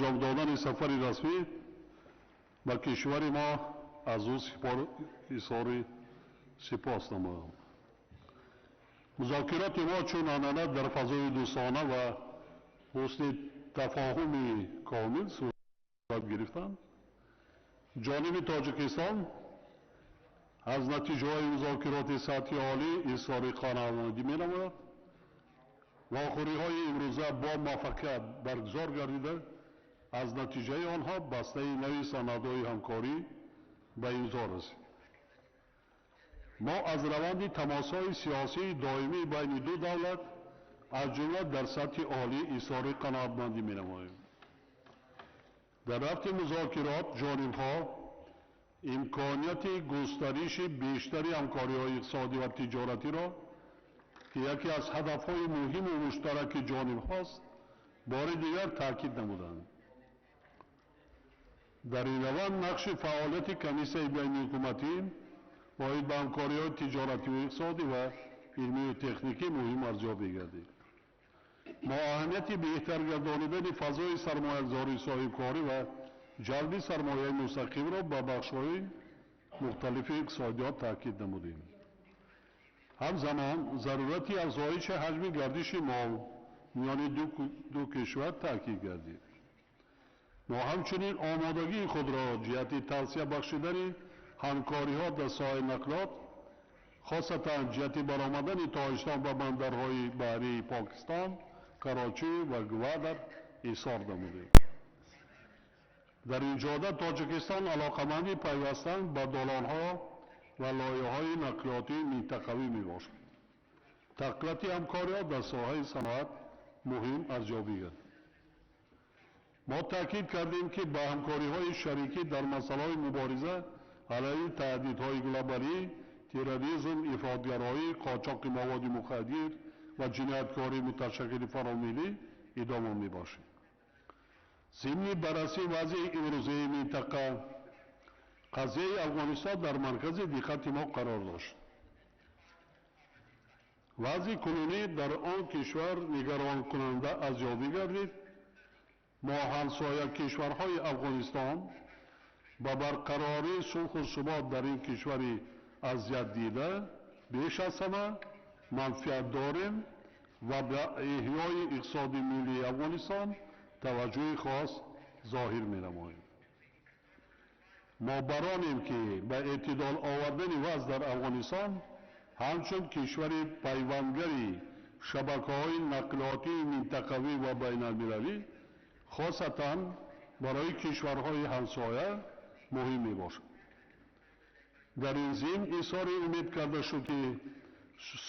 انجام دادن سفر رسمی به کشور ما از او اظهار سپاس نمایم. مذاکرات ما چون عنعنه در فضای دوستانه و حسن تفاهم کامل صورت گرفتند. جانب تاجیکستان از نتیجه های مذاکرات سطحی عالی اظهار قناعتمندی می‌نماید و آخری های امروزه با موفقیت برگزار گردیده از نتیجه آنها بسته نوی سندهای همکاری به امضا رسید. ما از روند تماس‌های سیاسی دائمی بین دو دولت از جمله در سطح عالی اظهار قناعتمندی می‌نماییم. در رفت مذاکرات جانب‌ها امکانیت گسترش بیشتری همکاری‌های اقتصادی و تجارتی را که یکی از هدف‌های مهم و مشترک جانب‌هاست بار دیگر تاکید نمودند. در این روند نقش فعالیت کمیسیون بین‌الحکومتی باید به همکاری‌های تجارتی و اقتصادی و علمی و تکنیکی مهم ارزیابی گردید. ما اهمیت بهتر گردانیدن فضای سرمایه‌گذاری صاحبکاری و جلب سرمایه مستقیم را به بخش‌های مختلف اقتصادیات تاکید نمودیم. همزمان ضرورت افزایش حجم گردش مال میان دو کشور تاکید گردید. ما همچنین آمادگی خود را جهت توسعه بخشیدن همکاری‌ها در ساحه نقلات خاصتا جهت برآمدن تاجیکستان به بندرهای بحری پاکستان، کراچی و گوادر اظهار نمودیم. در این جهت تاجیکستان علاقه‌مند پیوستن به دالان‌ها و لایه‌های نقلیاتی منطقوی میباشد. تقویت همکاری‌ها در ساحه صنعت مهم ارزیابی گردید. ما تاکید کردیم که به همکاری‌های شریکی در مسائل مبارزه علیه تهدیدهای گلوبالی، تروریسم، افراط‌گرایی، قاچاق مواد مخدر و جنایتکاری متشکل فراملی ادامه می‌باشد. ضمن بررسی وضع امروزی منطقه، قضیه افغانستان در مرکز دقت ما قرار داشت. وضع کنونی در آن کشور نگران کننده ارزیابی گردید. ما همسایه کشورهای افغانستان با برقراری صلح و ثبات در این کشوری اذیت دیده بیش از همه منفعت داریم و به احیای اقتصاد ملی افغانستان توجه خاص ظاهر می‌نماییم. ما برانیم که به اعتدال آوردن وضع در افغانستان همچون کشور پیوندگری شبکه‌های نقلیاتی منطقوی و بین‌المللی خاصتاً برای کشورهای همسایه مهم میباشد. در این ضمن اظهار امید کرده شد که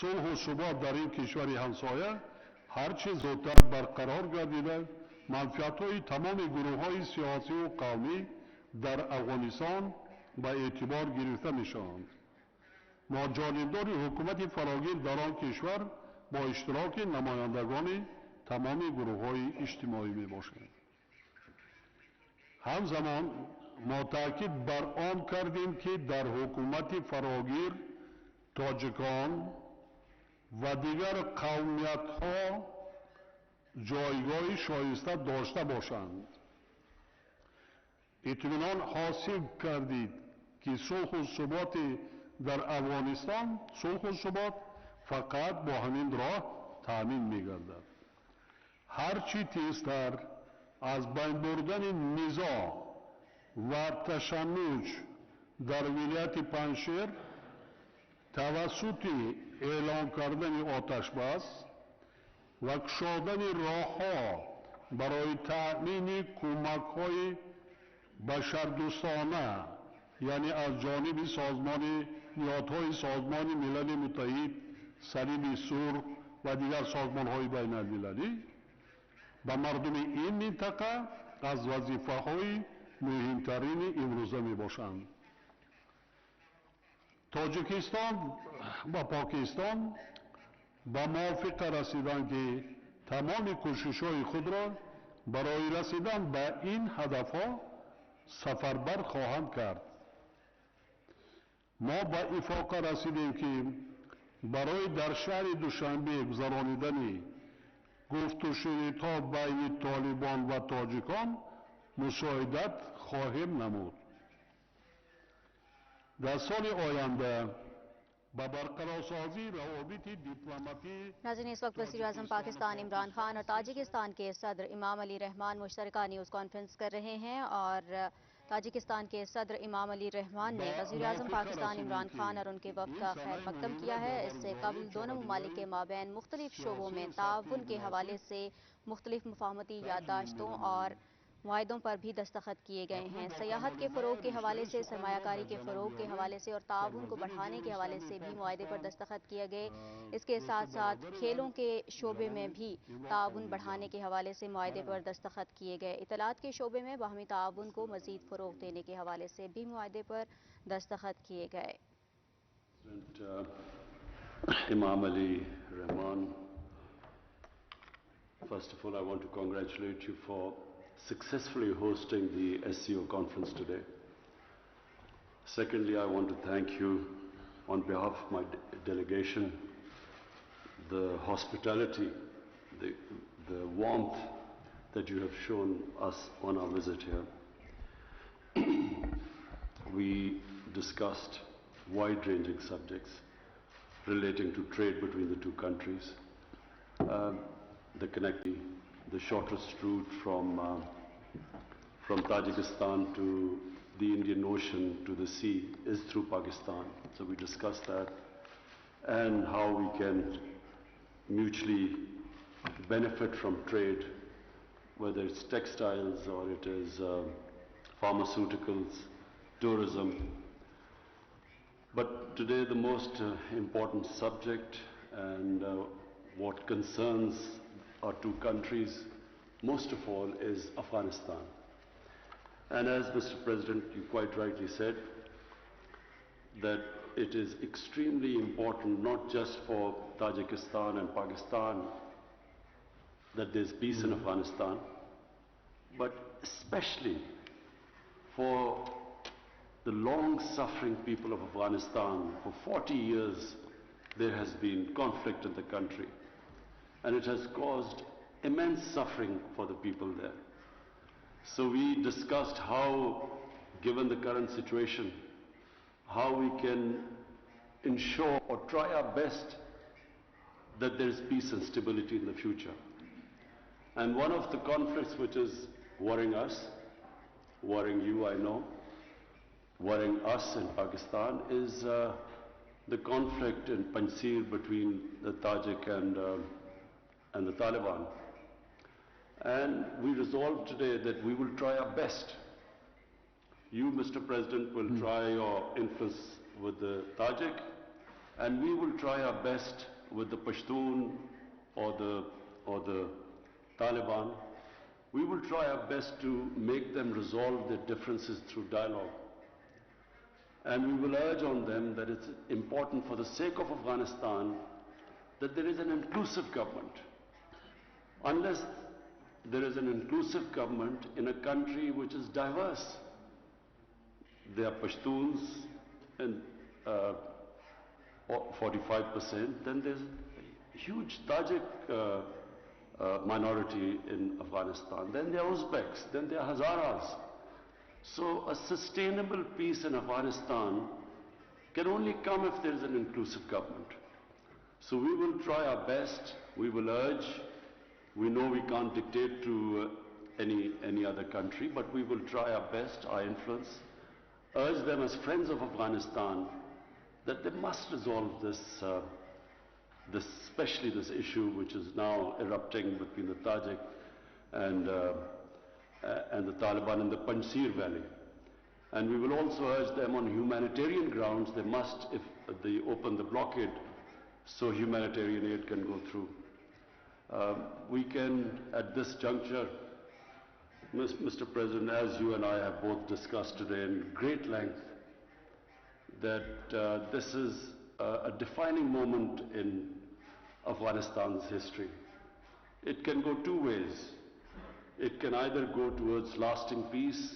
صلح و ثبات در این کشور همسایه هرچه زودتر برقرار گردیده منفعت‌های تمام گروه‌های سیاسی و قومی در افغانستان به اعتبار گرفته می‌شوند. ما جانبدار حکومت فراگیر در آن کشور با اشتراک نمایندگان تمام گروه‌های اجتماعی میباشند. همزمان ما تاکید بر آن کردیم که در حکومت فراگیر تاجیکان و دیگر قومیت‌ها جایگاه شایسته داشته باشند. اطمینان حاصل کردید که صلح و ثبات در افغانستان صلح و ثبات فقط با همین راه تامین می‌گردد. هرچی تیزتر از بین بردن نزاع و تشنج در ولایت پنجشیر توسط اعلام کردن آتش بس و گشودن راه‌ها برای تأمین کمک‌های بشردوستانه یعنی از جانب نهادهای سازمان ملل متحد، صلیب سرخ و دیگر سازمان‌های بین‌المللی به مردم این منطقه از وظیفه‌های مهمترین امروزه میباشند. تاجیکستان و پاکستان به موافقه رسیدند که تمام کوشش‌های خود را برای رسیدن به این هدف‌ها سفربر خواهند کرد. ما به اتفاق رسیدیم که برای در شهر دوشنبه گذرانیدن گفت و شنیدها بین طالبان و تاجیکان مساعدت خواهیم نمود. در سال آینده با برقرارسازی روابط دیپلماتی नाज़रीन, इस वक्त वज़ीर-ए-आज़म पाकिस्तान इमरान खान और ताजिकिस्तान के सदर इमाम अली रहमान मुश्तरका न्यूज़ कॉन्फ्रेंस कर रहे हैं और ताजिकिस्तान के सदर इमाम अली रहमान ने वज़ीर-ए-आज़म पाकिस्तान इमरान खान और उनके वफ़द का खैर मकदम किया है। इससे कबल दोनों ममालिक के माबैन मुख्तलिफ शोबों में ताउन के हवाले से मुख्तलिफ मुफाहमती याददाश्तों और मुआहदों पर भी दस्तखत किए गए हैं। सयाहत के फ़रोग़ के हवाले से, सरमायाकारी के फ़रोग़ के हवाले से और ताउन को बढ़ाने के हवाले से भी मुआहदे पर दस्तखत किए गए। इसके साथ साथ खेलों के शोबे में भी ताउन बढ़ाने के हवाले से मुआहदे पर दस्तखत किए गए। इत्तलात के शोबे में बाहमी ताउन को मज़ीद फ़रोग़ देने के हवाले से भी मुआहदे पर दस्तखत किए गए। Imam Ali Rahman, first of all, I want to congratulate you for successfully hosting the SCO conference today. Secondly, I want to thank you on behalf of my delegation, the hospitality, the warmth that you have shown us on our visit here. We discussed wide-ranging subjects relating to trade between the two countries. The shortest route from Tajikistan to the Indian Ocean to the sea is through Pakistan. So we discussed that and how we can mutually benefit from trade, whether it's textiles or it is pharmaceuticals, tourism. But today the most important subject and what concerns our two countries most of all is Afghanistan. And as Mr. President, you quite rightly said, that it is extremely important not just for Tajikistan and Pakistan that there's peace in Afghanistan, but especially for the long-suffering people of Afghanistan. For 40 years there has been conflict in the country, and it has caused immense suffering for the people there. So we discussed how, given the current situation, how we can ensure or try our best that there is peace and stability in the future. And one of the conflicts which is worrying us, worrying you, I know, worrying us in Pakistan is the conflict in Panjshir between the Tajik and the Taliban. And we resolved today that we will try our best. You, Mr. President, will try your influence with the Tajik, and we will try our best with the Pashtun or the Taliban. We will try our best to make them resolve their differences through dialogue. And we will urge on them that it's important for the sake of Afghanistan that there is an inclusive government. Unless there is an inclusive government in a country which is diverse, there are Pashtuns and 45%, then there's a huge Tajik minority in Afghanistan, then there are Uzbeks, then there are Hazaras. So a sustainable peace in Afghanistan can only come if there is an inclusive government. So we will try our best, we will urge. We know we can't dictate to any other country, but we will try our best, our influence, urge them as friends of Afghanistan that they must resolve this, especially this issue which is now erupting between the Tajik and the Taliban in the Panjshir Valley. And we will also urge them on humanitarian grounds, they must, if they open the blockade, so humanitarian aid can go through. We can, at this juncture, Mr. President, as you and I have both discussed today in great length, that this is a defining moment in Afghanistan's history. It can go two ways. It can either go towards lasting peace,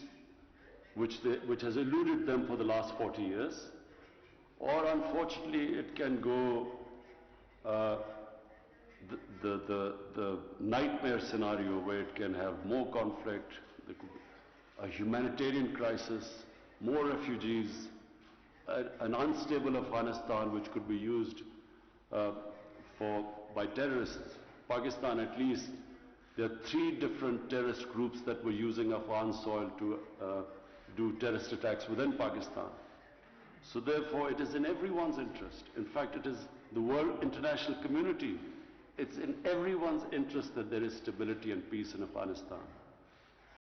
which has eluded them for the last 40 years, or unfortunately it can go the nightmare scenario where it can have more conflict, a humanitarian crisis, more refugees, an unstable Afghanistan which could be used by terrorists. Pakistan, at least, there are 3 different terrorist groups that were using Afghan soil to do terrorist attacks within Pakistan. So therefore, it is in everyone's interest. In fact, it is the world international community. It's in everyone's interest that there is stability and peace in Afghanistan.